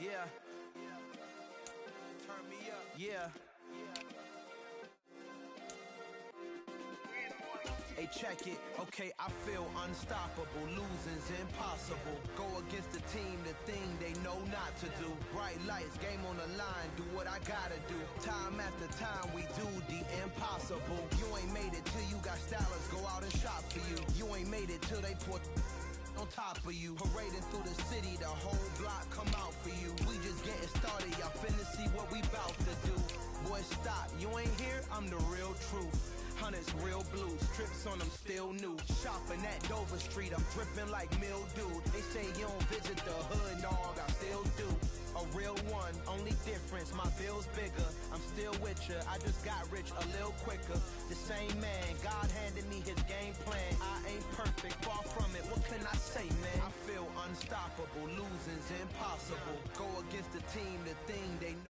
Yeah. Turn me up. Yeah. Hey, check it. Okay, I feel unstoppable. Losing's impossible. Go against the team, the thing they know not to do. Bright lights, game on the line, do what I gotta do. Time after time, we do the impossible. You ain't made it till you got stylers go out and shop for you. You ain't made it till they put on top of you. Parading through the city, the whole block come out for you. We just getting started, y'all finna see what we bout to do. Boy, stop, you ain't here, I'm the real truth. Hunters, real blue, strips on them still new. Shopping at Dover Street, I'm dripping like mildew. They say you don't visit the hood, dog, I still do. A real one, only difference, my bill's bigger. I'm still with ya, I just got rich a little quicker. The same man, God handed me his game plan. I ain't perfect, far from it, what can I say, man? I feel unstoppable, losing's impossible. Go against the team, the thing they know.